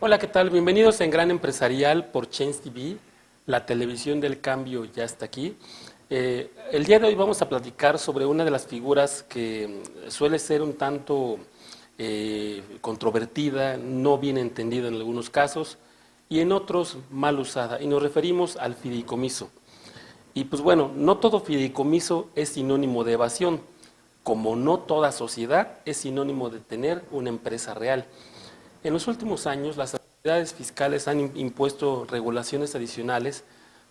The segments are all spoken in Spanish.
Hola, ¿qué tal? Bienvenidos en Gran Empresarial por Change TV. La televisión del cambio ya está aquí. El día de hoy vamos a platicar sobre una de las figuras que suele ser un tanto controvertida, no bien entendida en algunos casos y en otros mal usada. Y nos referimos al fideicomiso. Y pues bueno, no todo fideicomiso es sinónimo de evasión, como no toda sociedad es sinónimo de tener una empresa real. En los últimos años, las autoridades fiscales han impuesto regulaciones adicionales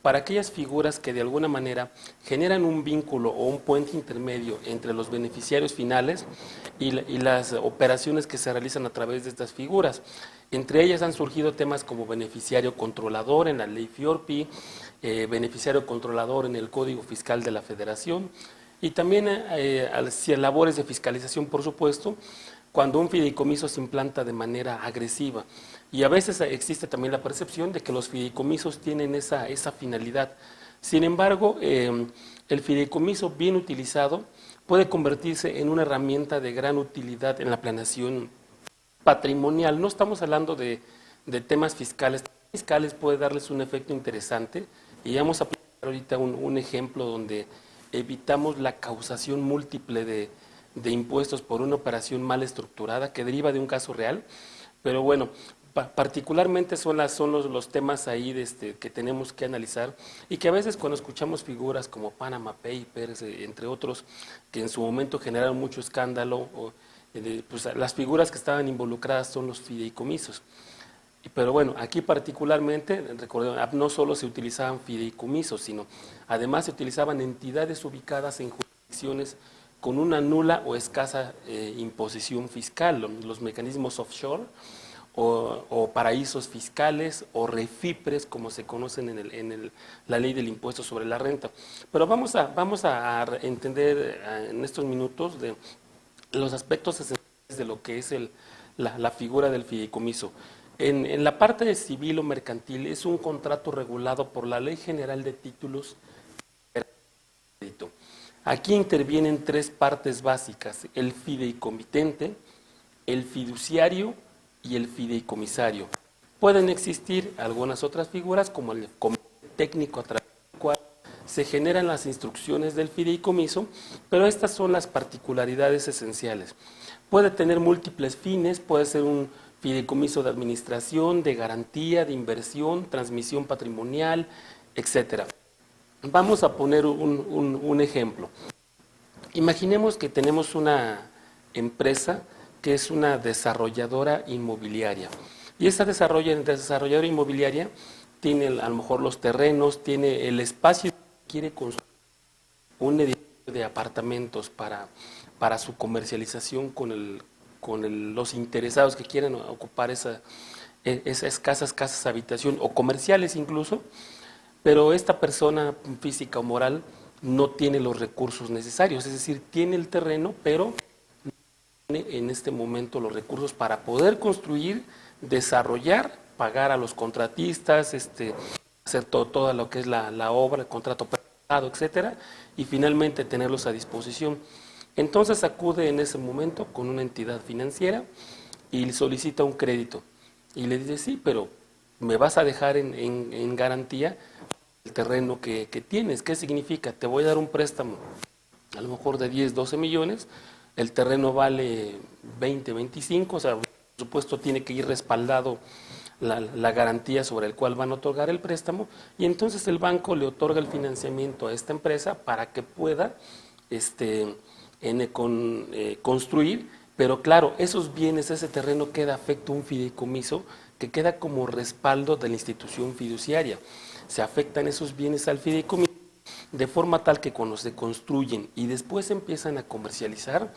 para aquellas figuras que de alguna manera generan un vínculo o un puente intermedio entre los beneficiarios finales y las operaciones que se realizan a través de estas figuras. Entre ellas han surgido temas como beneficiario controlador en la ley FIORPI, beneficiario controlador en el Código Fiscal de la Federación y también labores de fiscalización, por supuesto, cuando un fideicomiso se implanta de manera agresiva. Y a veces existe también la percepción de que los fideicomisos tienen esa finalidad. Sin embargo, el fideicomiso bien utilizado puede convertirse en una herramienta de gran utilidad en la planeación patrimonial. No estamos hablando de temas fiscales. Fiscales puede darles un efecto interesante y vamos a aplicar ahorita un ejemplo donde evitamos la causación múltiple de impuestos por una operación mal estructurada que deriva de un caso real, pero bueno, particularmente son los temas ahí que tenemos que analizar y que a veces cuando escuchamos figuras como Panama Papers, entre otros, que en su momento generaron mucho escándalo, pues las figuras que estaban involucradas son los fideicomisos. Pero bueno, aquí particularmente, recordemos, no solo se utilizaban fideicomisos, sino además se utilizaban entidades ubicadas en jurisdicciones con una nula o escasa imposición fiscal, los mecanismos offshore o paraísos fiscales o refipres, como se conocen en la ley del impuesto sobre la renta. Pero vamos a entender en estos minutos de los aspectos esenciales de lo que es la figura del fideicomiso. En la parte civil o mercantil es un contrato regulado por la Ley General de Títulos de Crédito. Aquí intervienen tres partes básicas: el fideicomitente, el fiduciario y el fideicomisario. Pueden existir algunas otras figuras como el comité técnico a través del cual se generan las instrucciones del fideicomiso, pero estas son las particularidades esenciales. Puede tener múltiples fines, puede ser un fideicomiso de administración, de garantía, de inversión, transmisión patrimonial, etcétera. Vamos a poner un ejemplo. Imaginemos que tenemos una empresa que es una desarrolladora inmobiliaria. Y esa desarrolladora inmobiliaria tiene a lo mejor los terrenos, tiene el espacio que quiere construir un edificio de apartamentos para su comercialización con los interesados que quieren ocupar esas casas habitación o comerciales incluso, pero esta persona física o moral no tiene los recursos necesarios, es decir, tiene el terreno, pero no tiene en este momento los recursos para poder construir, desarrollar, pagar a los contratistas, hacer todo lo que es la obra, el contrato prestado, etcétera, y finalmente tenerlos a disposición. Entonces acude en ese momento con una entidad financiera y solicita un crédito. Y le dice, sí, pero me vas a dejar en garantía el terreno que tienes. ¿Qué significa? Te voy a dar un préstamo, a lo mejor de 10, 12 millones, el terreno vale 20, 25, o sea, por supuesto tiene que ir respaldado la garantía sobre el cual van a otorgar el préstamo, y entonces el banco le otorga el financiamiento a esta empresa para que pueda construir, pero claro, esos bienes, ese terreno queda afecto a un fideicomiso que queda como respaldo de la institución fiduciaria. Se afectan esos bienes al fideicomiso de forma tal que cuando se construyen y después empiezan a comercializar,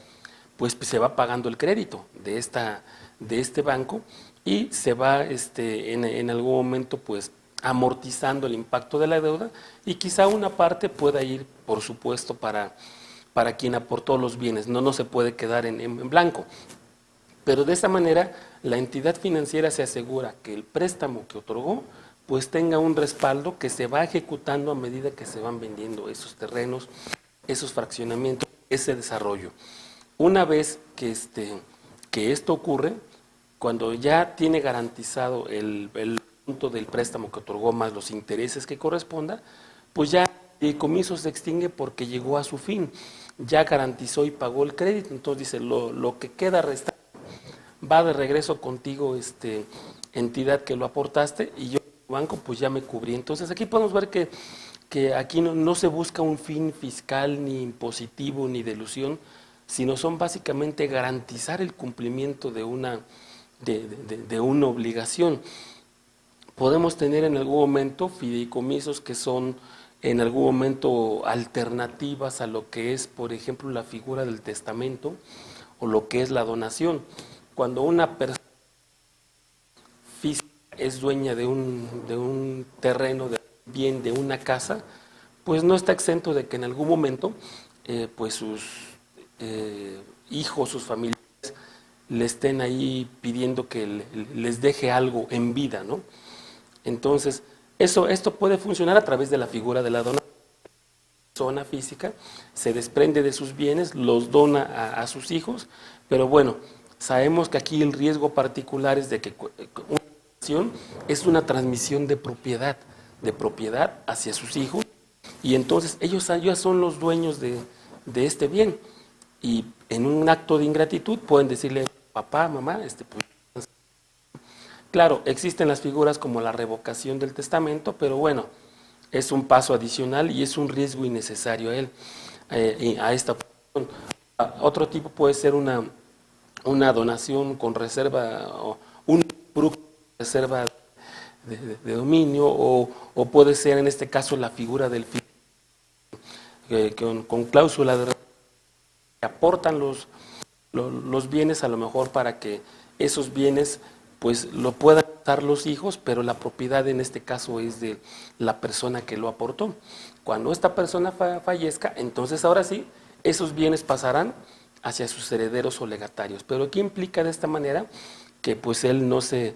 pues se va pagando el crédito de este banco y se va en algún momento pues amortizando el impacto de la deuda, y quizá una parte pueda ir, por supuesto, para quien aportó los bienes, no se puede quedar en blanco. Pero de esa manera la entidad financiera se asegura que el préstamo que otorgó pues tenga un respaldo que se va ejecutando a medida que se van vendiendo esos terrenos, esos fraccionamientos, ese desarrollo. Una vez que esto ocurre, Cuando ya tiene garantizado el punto del préstamo que otorgó más los intereses que corresponda, pues ya el fideicomiso se extingue porque llegó a su fin, ya garantizó y pagó el crédito, entonces dice, lo que queda restante va de regreso contigo, entidad que lo aportaste, y yo, banco, pues ya me cubrí. Entonces aquí podemos ver que aquí no se busca un fin fiscal, ni impositivo, ni de ilusión, sino son básicamente garantizar el cumplimiento de una obligación. Podemos tener en algún momento fideicomisos que son en algún momento alternativas a lo que es, por ejemplo, la figura del testamento o lo que es la donación. Cuando una persona física es dueña de un terreno, de bien, de una casa, pues no está exento de que en algún momento pues sus hijos, sus familiares le estén ahí pidiendo que les deje algo en vida, ¿no? Entonces, esto puede funcionar a través de la figura de la donación. La persona física se desprende de sus bienes, los dona a sus hijos, pero bueno, sabemos que aquí el riesgo particular es de que una donación es una transmisión de propiedad hacia sus hijos, y entonces ellos ya son los dueños de este bien, y en un acto de ingratitud pueden decirle, papá, mamá, pues, claro, existen las figuras como la revocación del testamento, pero bueno, es un paso adicional y es un riesgo innecesario a esta opción. Otro tipo puede ser una donación con reserva, o un reserva de dominio, o puede ser en este caso la figura del con cláusula de que aportan los bienes, a lo mejor para que esos bienes pues lo puedan dar los hijos, pero la propiedad en este caso es de la persona que lo aportó. Cuando esta persona fallezca, entonces ahora sí, esos bienes pasarán hacia sus herederos o legatarios. Pero ¿qué implica de esta manera? Que pues él no se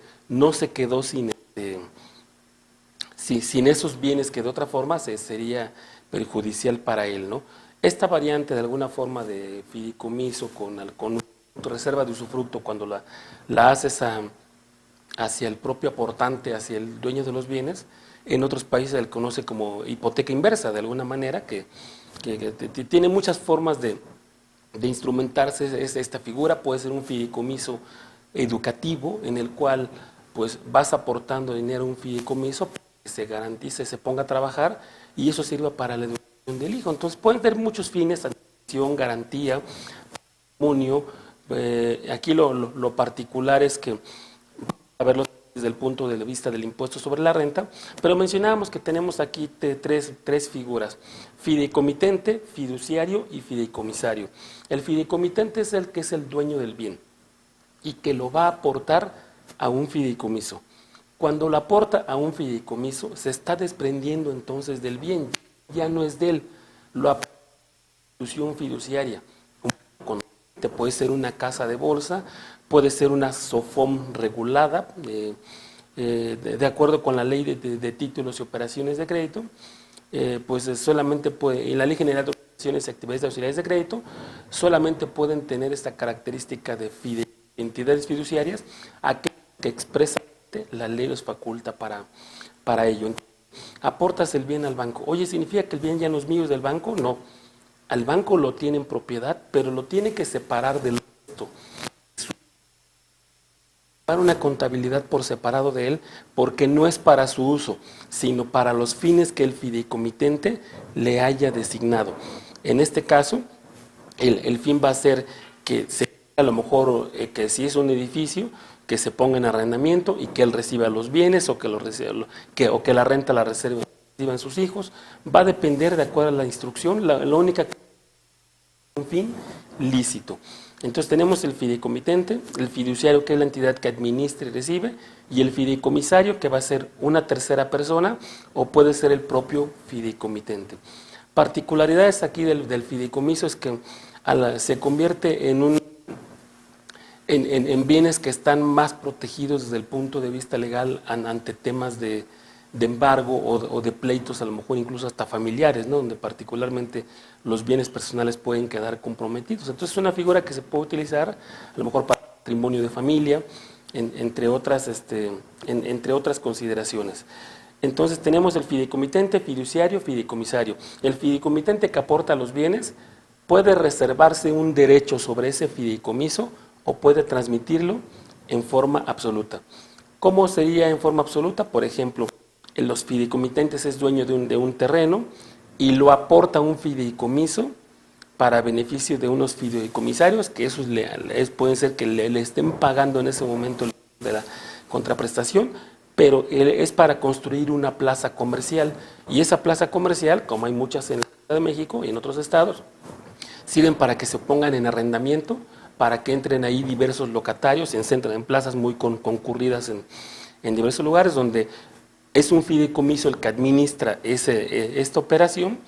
quedó sin esos bienes, que de otra forma sería perjudicial para él, ¿no? Esta variante de alguna forma de fideicomiso con reserva de usufructo, cuando la haces hacia el propio aportante, hacia el dueño de los bienes, en otros países se le conoce como hipoteca inversa, de alguna manera, que tiene muchas formas de instrumentarse esta figura. Puede ser un fideicomiso educativo, en el cual pues vas aportando dinero a un fideicomiso, que se garantice, se ponga a trabajar, y eso sirva para la educación del hijo. Entonces pueden tener muchos fines: administración, garantía, patrimonio. Aquí lo particular es que, a verlo desde el punto de vista del impuesto sobre la renta, pero mencionábamos que tenemos aquí tres figuras: fideicomitente, fiduciario y fideicomisario. El fideicomitente es el que es el dueño del bien y que lo va a aportar a un fideicomiso. Cuando lo aporta a un fideicomiso, se está desprendiendo entonces del bien, ya no es de él, lo aporta a una institución fiduciaria. Puede ser una casa de bolsa, puede ser una SOFOM regulada, de acuerdo con la ley de títulos y operaciones de crédito, pues solamente puede, en la Ley General de Operaciones y Actividades de Auxiliares de Crédito, solamente pueden tener esta característica de entidades fiduciarias, aquellas que expresamente la ley los faculta para ello. Aportas el bien al banco. Oye, ¿significa que el bien ya no es mío, es del banco? No. Al banco lo tiene en propiedad, pero lo tiene que separar del resto. Para una contabilidad por separado de él, porque no es para su uso, sino para los fines que el fideicomitente le haya designado. En este caso, el fin va a ser que a lo mejor que si es un edificio, que se ponga en arrendamiento y que él reciba los bienes, o que o que la renta la reciban sus hijos. Va a depender de acuerdo a la instrucción. La única que un fin lícito. Entonces tenemos el fideicomitente, el fiduciario, que es la entidad que administra y recibe, y el fideicomisario, que va a ser una tercera persona, o puede ser el propio fideicomitente. Particularidades aquí del fideicomiso es que se convierte en bienes que están más protegidos desde el punto de vista legal ante temas de embargo o de pleitos, a lo mejor incluso hasta familiares, ¿no? Donde particularmente los bienes personales pueden quedar comprometidos. Entonces es una figura que se puede utilizar a lo mejor para patrimonio de familia, entre otras consideraciones. Entonces tenemos el fideicomitente, fiduciario, fideicomisario. El fideicomitente que aporta los bienes puede reservarse un derecho sobre ese fideicomiso o puede transmitirlo en forma absoluta. ¿Cómo sería en forma absoluta? Por ejemplo, en los fideicomitentes es dueño de un terreno y lo aporta un fideicomiso para beneficio de unos fideicomisarios, que esos pueden ser que le estén pagando en ese momento de la contraprestación, pero es para construir una plaza comercial, y esa plaza comercial, como hay muchas en la Ciudad de México y en otros estados, sirven para que se pongan en arrendamiento, para que entren ahí diversos locatarios, se centran en plazas muy concurridas en diversos lugares, donde es un fideicomiso el que administra esta operación,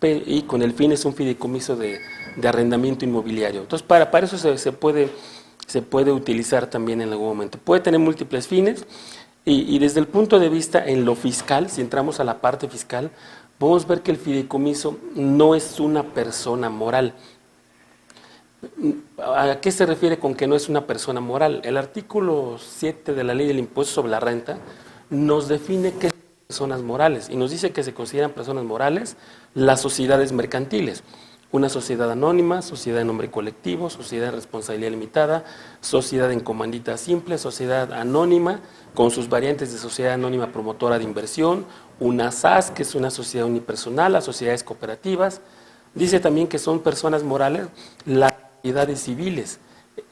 y con el fin es un fideicomiso de arrendamiento inmobiliario. Entonces, para eso se puede utilizar también en algún momento. Puede tener múltiples fines, y desde el punto de vista en lo fiscal, si entramos a la parte fiscal, podemos ver que el fideicomiso no es una persona moral. ¿A qué se refiere con que no es una persona moral? El artículo 7 de la Ley del Impuesto sobre la Renta nos define qué son personas morales, y nos dice que se consideran personas morales las sociedades mercantiles: una sociedad anónima, sociedad en nombre colectivo, sociedad de responsabilidad limitada, sociedad en comandita simple, sociedad anónima con sus variantes de sociedad anónima promotora de inversión, una SAS, que es una sociedad unipersonal, las sociedades cooperativas. Dice también que son personas morales las sociedades civiles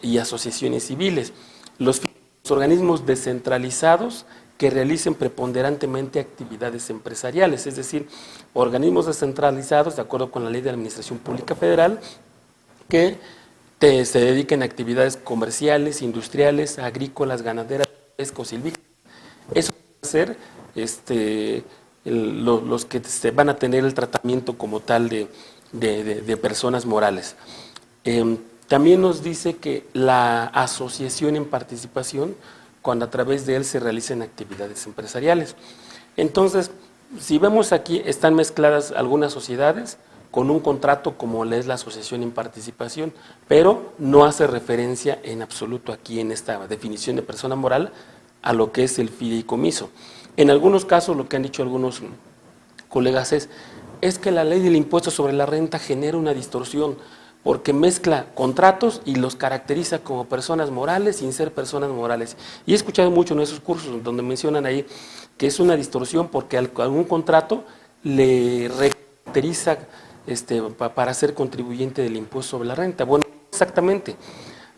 y asociaciones civiles, los organismos descentralizados que realicen preponderantemente actividades empresariales, es decir, organismos descentralizados de acuerdo con la Ley de Administración Pública Federal que se dediquen a actividades comerciales, industriales, agrícolas, ganaderas, silvícolas. Eso va a ser los que van a tener el tratamiento como tal de personas morales. También nos dice que la asociación en participación, cuando a través de él se realicen actividades empresariales. Entonces, si vemos aquí, están mezcladas algunas sociedades con un contrato como es la asociación en participación, pero no hace referencia en absoluto aquí en esta definición de persona moral a lo que es el fideicomiso. En algunos casos, lo que han dicho algunos colegas es que la Ley del Impuesto sobre la Renta genera una distorsión, porque mezcla contratos y los caracteriza como personas morales sin ser personas morales. Y he escuchado mucho en esos cursos donde mencionan ahí que es una distorsión porque algún contrato le caracteriza para ser contribuyente del impuesto sobre la renta. Bueno, exactamente.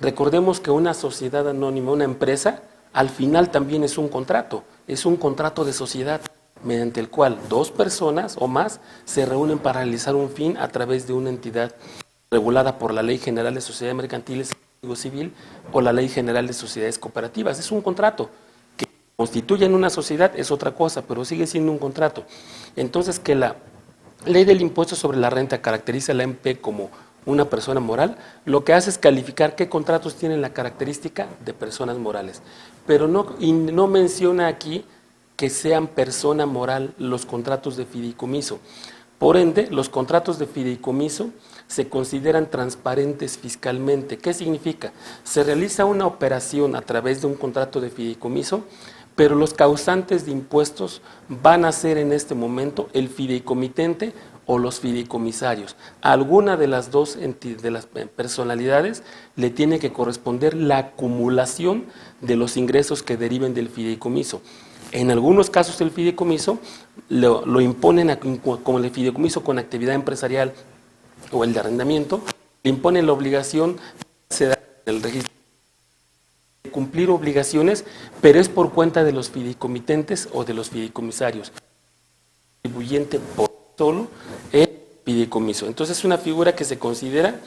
Recordemos que una sociedad anónima, una empresa, al final también es un contrato de sociedad, mediante el cual dos personas o más se reúnen para realizar un fin a través de una entidad regulada por la Ley General de Sociedades Mercantiles y Código Civil o la Ley General de Sociedades Cooperativas. Es un contrato que constituye una sociedad, es otra cosa, pero sigue siendo un contrato. Entonces, que la Ley del Impuesto sobre la Renta caracteriza a la MP como una persona moral, lo que hace es calificar qué contratos tienen la característica de personas morales, pero no menciona aquí que sean persona moral los contratos de fideicomiso. Por ende, los contratos de fideicomiso se consideran transparentes fiscalmente. ¿Qué significa? Se realiza una operación a través de un contrato de fideicomiso, pero los causantes de impuestos van a ser en este momento el fideicomitente o los fideicomisarios. A alguna de las dos de las personalidades le tiene que corresponder la acumulación de los ingresos que deriven del fideicomiso. En algunos casos el fideicomiso lo imponen como el fideicomiso con actividad empresarial o el de arrendamiento, le imponen la obligación del registro de cumplir obligaciones, pero es por cuenta de los fideicomitentes o de los fideicomisarios. El contribuyente por solo es fideicomiso. Entonces es una figura que se considera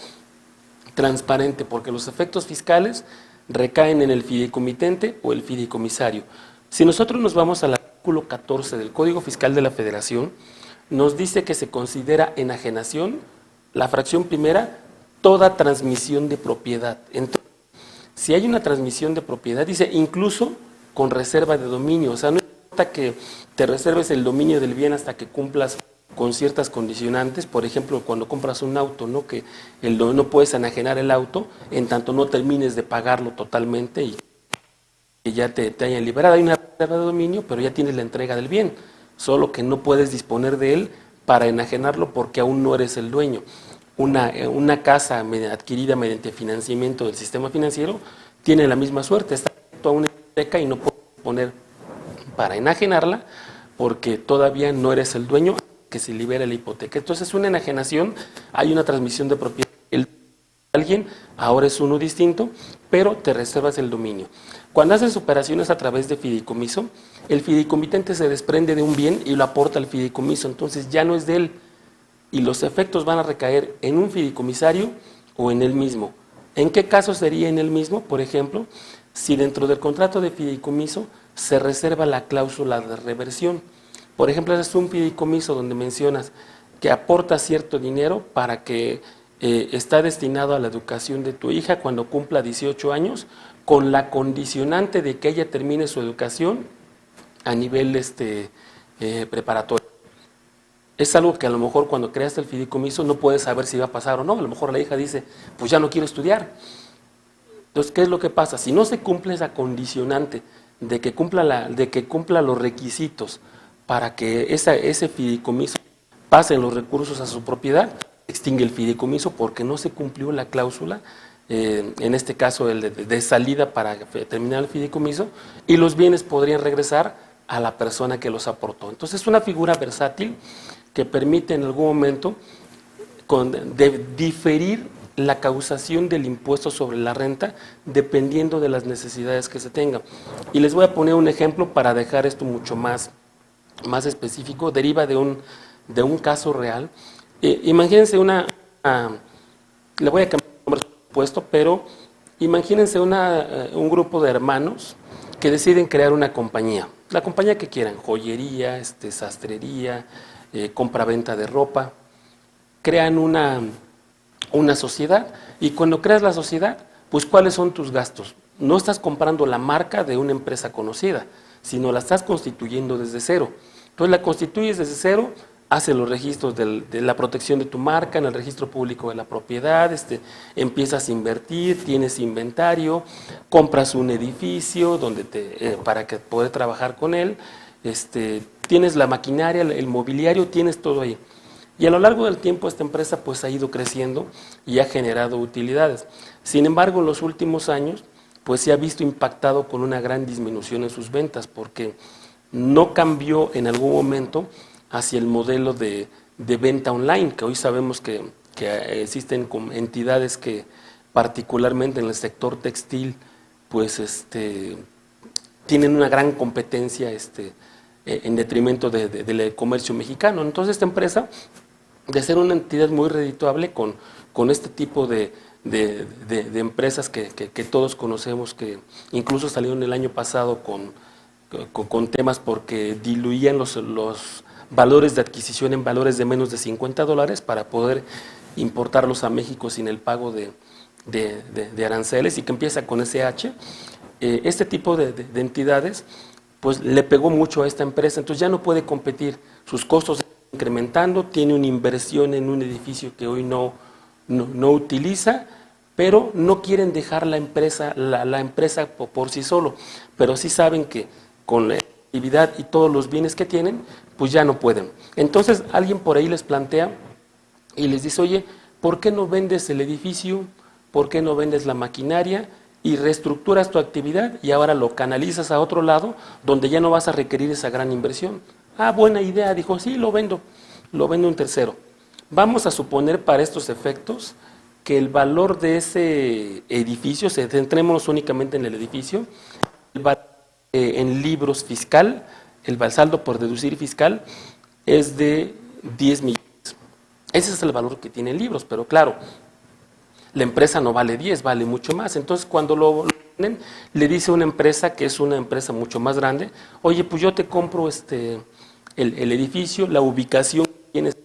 transparente porque los efectos fiscales recaen en el fideicomitente o el fideicomisario. Si nosotros nos vamos al artículo 14 del Código Fiscal de la Federación, nos dice que se considera enajenación la fracción primera, toda transmisión de propiedad. Entonces, si hay una transmisión de propiedad, dice incluso con reserva de dominio, o sea, no importa que te reserves el dominio del bien hasta que cumplas con ciertas condicionantes, por ejemplo, cuando compras un auto, ¿no? Que no puedes enajenar el auto en tanto no termines de pagarlo totalmente y que ya te hayan liberado. Hay una reserva de dominio, pero ya tienes la entrega del bien, solo que no puedes disponer de él para enajenarlo porque aún no eres el dueño. Una casa adquirida mediante financiamiento del sistema financiero tiene la misma suerte, está a una hipoteca y no puedes disponer para enajenarla porque todavía no eres el dueño que se libera la hipoteca. Entonces, una enajenación, hay una transmisión de propiedad. Alguien ahora es uno distinto, pero te reservas el dominio. Cuando haces operaciones a través de fideicomiso, el fideicomitente se desprende de un bien y lo aporta al fideicomiso, entonces ya no es de él y los efectos van a recaer en un fideicomisario o en él mismo. ¿En qué caso sería en él mismo? Por ejemplo, si dentro del contrato de fideicomiso se reserva la cláusula de reversión. Por ejemplo, es un fideicomiso donde mencionas que aporta cierto dinero para que está destinado a la educación de tu hija cuando cumpla 18 años, con la condicionante de que ella termine su educación a nivel preparatorio. Es algo que a lo mejor cuando creaste el fideicomiso no puedes saber si va a pasar o no. A lo mejor la hija dice, pues ya no quiero estudiar. Entonces, ¿qué es lo que pasa? Si no se cumple esa condicionante de que cumpla los requisitos para que ese fideicomiso pase los recursos a su propiedad, extingue el fideicomiso porque no se cumplió la cláusula, en este caso el de salida para terminar el fideicomiso, y los bienes podrían regresar a la persona que los aportó. Entonces es una figura versátil que permite en algún momento diferir la causación del impuesto sobre la renta dependiendo de las necesidades que se tengan. Y les voy a poner un ejemplo para dejar esto mucho más específico, deriva de un caso real. Imagínense le voy a cambiar el nombre puesto, pero imagínense un grupo de hermanos que deciden crear una compañía, la compañía que quieran, joyería, sastrería, compra-venta de ropa, crean una sociedad y cuando creas la sociedad, pues ¿cuáles son tus gastos? No estás comprando la marca de una empresa conocida, sino la estás constituyendo desde cero. Entonces la constituyes desde cero, haces los registros de la protección de tu marca en el registro público de la propiedad, empiezas a invertir, tienes inventario, compras un edificio para que poder trabajar con él, tienes la maquinaria, el mobiliario, tienes todo ahí. Y a lo largo del tiempo esta empresa pues ha ido creciendo y ha generado utilidades. Sin embargo, en los últimos años pues se ha visto impactado con una gran disminución en sus ventas porque no cambió en algún momento hacia el modelo de venta online, que hoy sabemos que existen entidades que particularmente en el sector textil pues tienen una gran competencia en detrimento del comercio mexicano. Entonces esta empresa, de ser una entidad muy redituable con este tipo de empresas que todos conocemos, que incluso salieron el año pasado con temas porque diluían los valores de adquisición en valores de menos de $50 para poder importarlos a México sin el pago de aranceles y que empieza con SH. Este tipo de entidades pues le pegó mucho a esta empresa, entonces ya no puede competir, sus costos están incrementando, tiene una inversión en un edificio que hoy no utiliza, pero no quieren dejar la empresa por sí solo, pero sí saben que con la actividad y todos los bienes que tienen, pues ya no pueden. Entonces alguien por ahí les plantea y les dice, oye, ¿por qué no vendes el edificio? ¿Por qué no vendes la maquinaria? Y reestructuras tu actividad y ahora lo canalizas a otro lado donde ya no vas a requerir esa gran inversión. Ah, buena idea, dijo, sí, lo vendo un tercero. Vamos a suponer para estos efectos que el valor de ese edificio, centrémonos únicamente en el edificio, el valor en libros fiscal, el saldo por deducir fiscal es de 10 millones. Ese es el valor que tienen libros, pero claro, la empresa no vale 10, vale mucho más. Entonces, cuando lo venden, le dice una empresa que es una empresa mucho más grande, oye, pues yo te compro el edificio, la ubicación tienes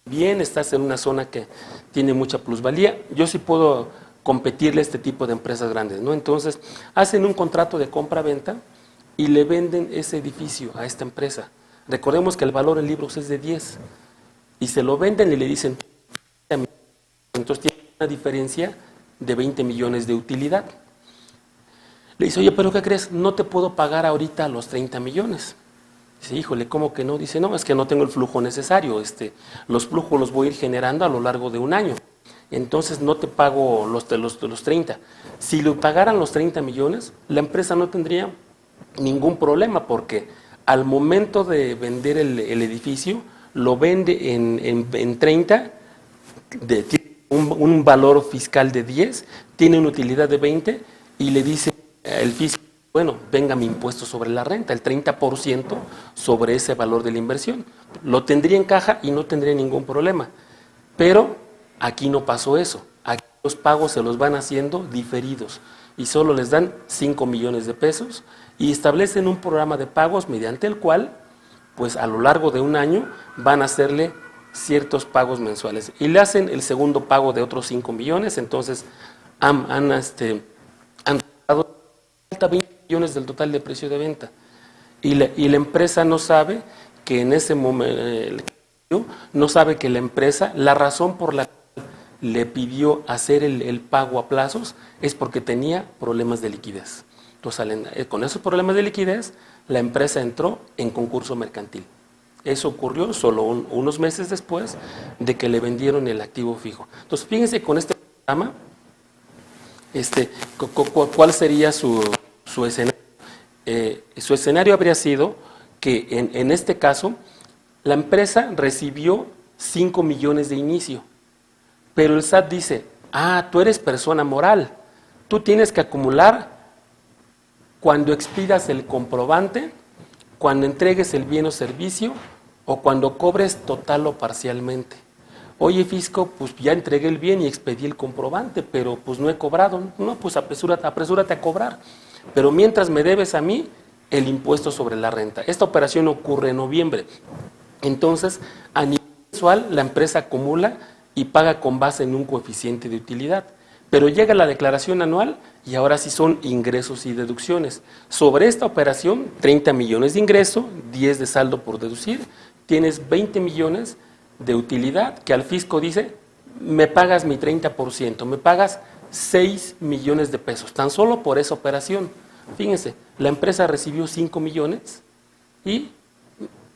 bien, estás en una zona que tiene mucha plusvalía, yo sí puedo competirle a este tipo de empresas grandes, ¿no? Entonces, hacen un contrato de compra-venta y le venden ese edificio a esta empresa. Recordemos que el valor en libros es de 10 y se lo venden y le dicen, entonces tiene una diferencia de 20 millones de utilidad. Le dice, oye, ¿pero qué crees? No te puedo pagar ahorita los 30 millones. Dice, híjole, ¿cómo que no? Dice, no, es que no tengo el flujo necesario. Los flujos los voy a ir generando a lo largo de un año. Entonces no te pago los 30. Si le pagaran los 30 millones, la empresa no tendría ningún problema porque al momento de vender el edificio, lo vende en 30, tiene un valor fiscal de 10, tiene una utilidad de 20 y le dice el fisco, bueno, venga mi impuesto sobre la renta, el 30% sobre ese valor de la inversión. Lo tendría en caja y no tendría ningún problema. Pero aquí no pasó eso. Aquí los pagos se los van haciendo diferidos y solo les dan 5 millones de pesos y establecen un programa de pagos mediante el cual, pues a lo largo de un año, van a hacerle ciertos pagos mensuales. Y le hacen el segundo pago de otros 5 millones, entonces han pagado 20 millones del total de precio de venta. Y la empresa no sabe que en ese momento, no sabe que la empresa, la razón por la cual le pidió hacer el pago a plazos es porque tenía problemas de liquidez. Entonces, con esos problemas de liquidez, la empresa entró en concurso mercantil. Eso ocurrió solo unos meses después de que le vendieron el activo fijo. Entonces, fíjense con este programa, ¿cuál sería su escenario? Su escenario habría sido que en este caso, la empresa recibió 5 millones de inicio, pero el SAT dice, tú eres persona moral, tú tienes que acumular cuando expidas el comprobante, cuando entregues el bien o servicio o cuando cobres total o parcialmente. Oye, fisco, pues ya entregué el bien y expedí el comprobante, pero pues no he cobrado. No, pues apresúrate a cobrar. Pero mientras me debes a mí el impuesto sobre la renta. Esta operación ocurre en noviembre. Entonces, a nivel mensual, la empresa acumula y paga con base en un coeficiente de utilidad. Pero llega la declaración anual y ahora sí son ingresos y deducciones. Sobre esta operación, 30 millones de ingreso, 10 de saldo por deducir, tienes 20 millones de utilidad que al fisco dice, me pagas mi 30%, me pagas 6 millones de pesos, tan solo por esa operación. Fíjense, la empresa recibió 5 millones y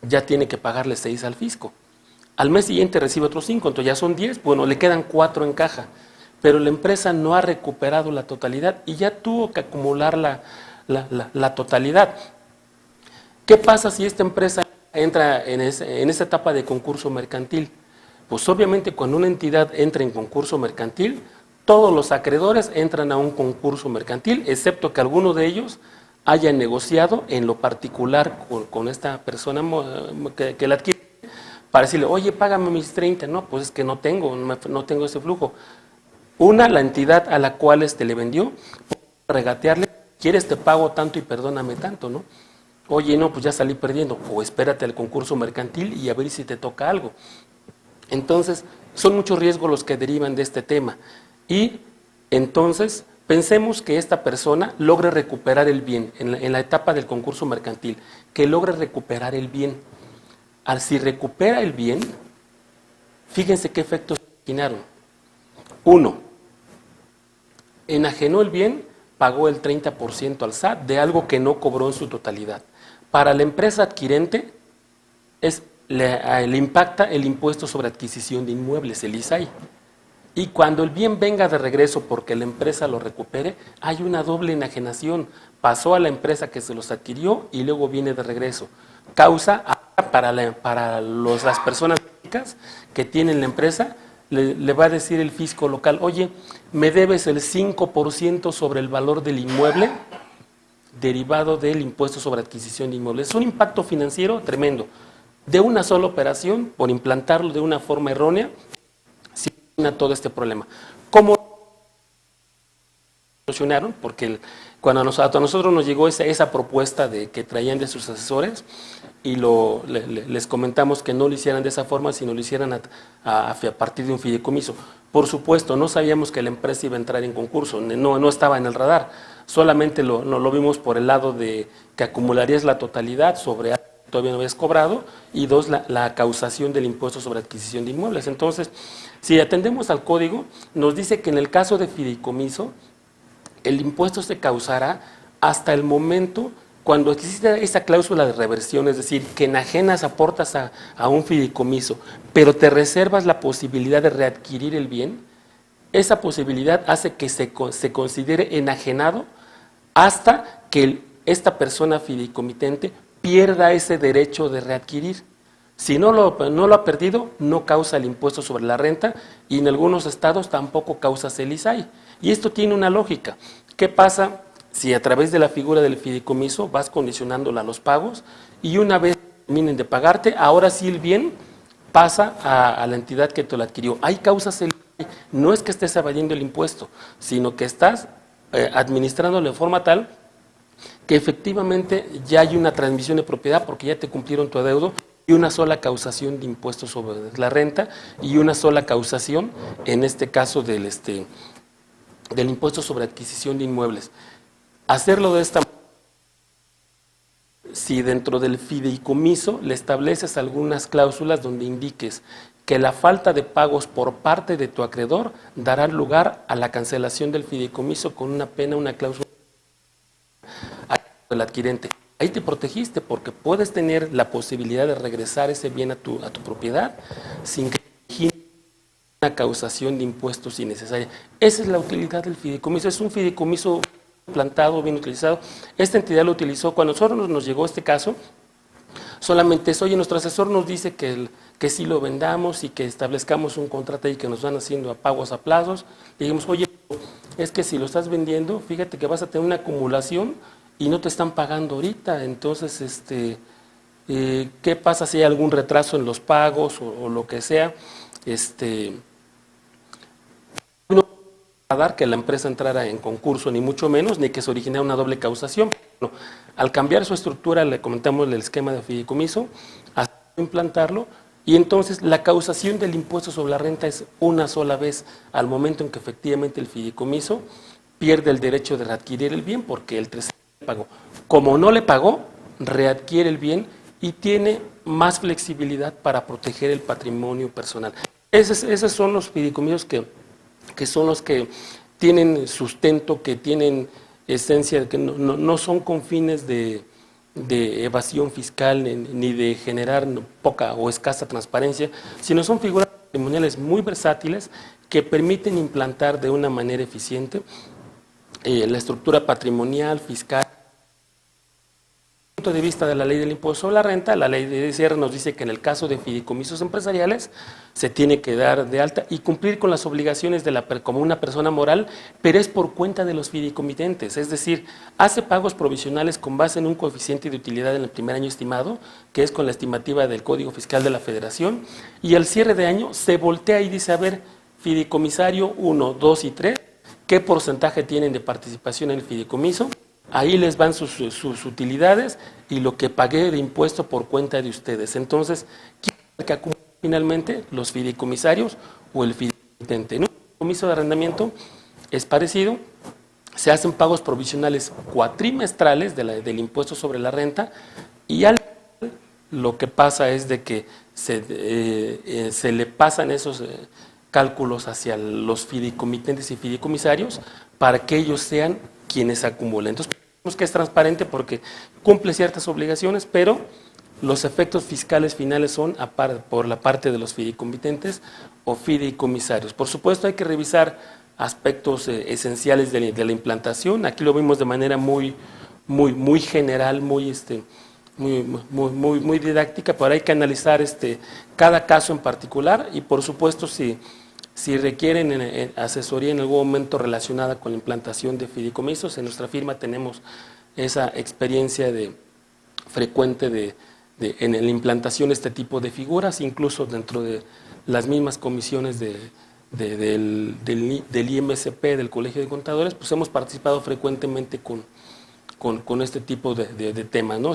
ya tiene que pagarle 6 al fisco. Al mes siguiente recibe otros 5, entonces ya son 10, bueno, le quedan 4 en caja. Pero la empresa no ha recuperado la totalidad y ya tuvo que acumular la totalidad. ¿Qué pasa si esta empresa entra en esa etapa de concurso mercantil? Pues obviamente cuando una entidad entra en concurso mercantil, todos los acreedores entran a un concurso mercantil, excepto que alguno de ellos haya negociado en lo particular con esta persona que la adquiere, para decirle, oye, págame mis 30, no, pues es que no tengo ese flujo. La entidad a la cual le vendió, regatearle, quieres te pago tanto y perdóname tanto, ¿no? Oye, no, pues ya salí perdiendo, o espérate al concurso mercantil y a ver si te toca algo. Entonces, son muchos riesgos los que derivan de este tema. Y entonces, pensemos que esta persona logre recuperar el bien en la etapa del concurso mercantil, que logre recuperar el bien. Si recupera el bien, fíjense qué efectos se originaron. 1. Enajenó el bien, pagó el 30% al SAT de algo que no cobró en su totalidad. Para la empresa adquirente le impacta el impuesto sobre adquisición de inmuebles, el ISAI. Y cuando el bien venga de regreso porque la empresa lo recupere, hay una doble enajenación. Pasó a la empresa que se los adquirió y luego viene de regreso. Causa para las personas físicas que tienen la empresa, le va a decir el fisco local, oye, me debes el 5% sobre el valor del inmueble derivado del impuesto sobre adquisición de inmuebles. Es un impacto financiero tremendo. De una sola operación, por implantarlo de una forma errónea, se origina todo este problema. ¿Cómo solucionaron? Porque cuando a nosotros nos llegó esa propuesta que traían de sus asesores, y les comentamos que no lo hicieran de esa forma, sino lo hicieran a partir de un fideicomiso. Por supuesto, no sabíamos que la empresa iba a entrar en concurso, no estaba en el radar, solamente lo vimos por el lado de que acumularías la totalidad sobre algo que todavía no habías cobrado, y 2, la causación del impuesto sobre adquisición de inmuebles. Entonces, si atendemos al código, nos dice que en el caso de fideicomiso, el impuesto se causará hasta el momento cuando existe esa cláusula de reversión, es decir, que enajenas aportas a un fideicomiso, pero te reservas la posibilidad de readquirir el bien, esa posibilidad hace que se considere enajenado hasta que esta persona fideicomitente pierda ese derecho de readquirir. Si no lo ha perdido, no causa el impuesto sobre la renta y en algunos estados tampoco causa el ISAI. Y esto tiene una lógica. ¿Qué pasa si a través de la figura del fideicomiso vas condicionándola a los pagos y una vez terminen de pagarte, ahora sí el bien pasa a la entidad que te lo adquirió? Ahí causas el ISAI. No es que estés evadiendo el impuesto, sino que estás administrándolo de forma tal que efectivamente ya hay una transmisión de propiedad porque ya te cumplieron tu adeudo y una sola causación de impuestos sobre la renta y una sola causación, en este caso del impuesto sobre adquisición de inmuebles. Hacerlo de esta manera, si dentro del fideicomiso le estableces algunas cláusulas donde indiques que la falta de pagos por parte de tu acreedor dará lugar a la cancelación del fideicomiso con una pena, una cláusula del adquirente. Ahí te protegiste porque puedes tener la posibilidad de regresar ese bien a tu propiedad sin que una causación de impuestos innecesaria. Esa es la utilidad del fideicomiso. Es un fideicomiso plantado, bien utilizado. Esta entidad lo utilizó cuando a nosotros nos llegó este caso. Solamente es, oye, nuestro asesor nos dice que sí lo vendamos y que establezcamos un contrato y que nos van haciendo a pagos a plazos. Y dijimos, oye, es que si lo estás vendiendo, fíjate que vas a tener una acumulación y no te están pagando ahorita. Entonces, ¿qué pasa si hay algún retraso en los pagos o lo que sea? No va a dar que la empresa entrara en concurso, ni mucho menos, ni que se originara una doble causación. Bueno, al cambiar su estructura, le comentamos el esquema de fideicomiso, hasta implantarlo, y entonces la causación del impuesto sobre la renta es una sola vez, al momento en que efectivamente el fideicomiso pierde el derecho de readquirir el bien, porque el tercero le pagó. Como no le pagó, readquiere el bien y tiene más flexibilidad para proteger el patrimonio personal. Esos son los fideicomisos que son los que tienen sustento, que tienen esencia, que no son con fines de evasión fiscal ni de generar poca o escasa transparencia, sino son figuras patrimoniales muy versátiles que permiten implantar de una manera eficiente la estructura patrimonial, fiscal. Desde el punto de vista de la ley del impuesto sobre la renta, la ley de ISR nos dice que en el caso de fideicomisos empresariales se tiene que dar de alta y cumplir con las obligaciones como una persona moral, pero es por cuenta de los fideicomitentes, es decir, hace pagos provisionales con base en un coeficiente de utilidad en el primer año estimado, que es con la estimativa del Código Fiscal de la Federación, y al cierre de año se voltea y dice, a ver, fideicomisario 1, 2 y 3, ¿qué porcentaje tienen de participación en el fideicomiso? Ahí les van sus utilidades y lo que pagué de impuesto por cuenta de ustedes. Entonces, ¿quién es el que acumula finalmente? Los fideicomisarios o el fideicomitente. En un fideicomiso de arrendamiento es parecido, se hacen pagos provisionales cuatrimestrales del impuesto sobre la renta y lo que pasa es de que se le pasan esos cálculos hacia los fideicomitentes y fideicomisarios para que ellos sean quienes acumulen. Entonces, vemos que es transparente porque cumple ciertas obligaciones, pero los efectos fiscales finales son por la parte de los fideicomitentes o fideicomisarios. Por supuesto, hay que revisar aspectos esenciales de la implantación. Aquí lo vimos de manera muy general, muy didáctica, pero hay que analizar cada caso en particular y, por supuesto, si requieren asesoría en algún momento relacionada con la implantación de fideicomisos, en nuestra firma tenemos esa experiencia frecuente en la implantación de este tipo de figuras, incluso dentro de las mismas comisiones del IMSP, del Colegio de Contadores, pues hemos participado frecuentemente con este tipo de temas, ¿no?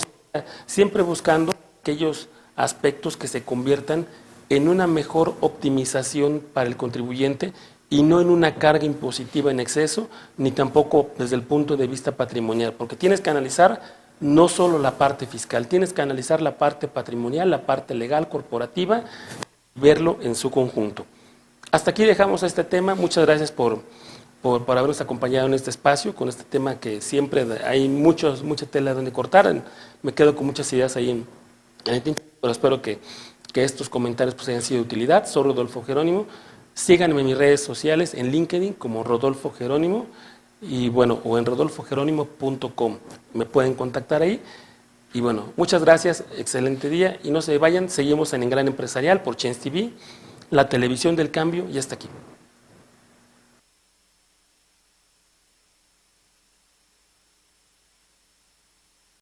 Siempre buscando aquellos aspectos que se conviertan en una mejor optimización para el contribuyente y no en una carga impositiva en exceso, ni tampoco desde el punto de vista patrimonial, porque tienes que analizar no solo la parte fiscal, tienes que analizar la parte patrimonial, la parte legal, corporativa, y verlo en su conjunto. Hasta aquí dejamos este tema. Muchas gracias por por habernos acompañado en este espacio, con este tema que siempre hay mucha tela donde cortar. Me quedo con muchas ideas ahí en el tintero, pero espero que estos comentarios pues, hayan sido de utilidad. Soy Rodolfo Jerónimo. Síganme en mis redes sociales, en LinkedIn como Rodolfo Jerónimo, y bueno, o en rodolfojerónimo.com. Me pueden contactar ahí. Y bueno, muchas gracias, excelente día, y no se vayan, seguimos en Gran Empresarial por Chance TV, la televisión del cambio, y hasta aquí.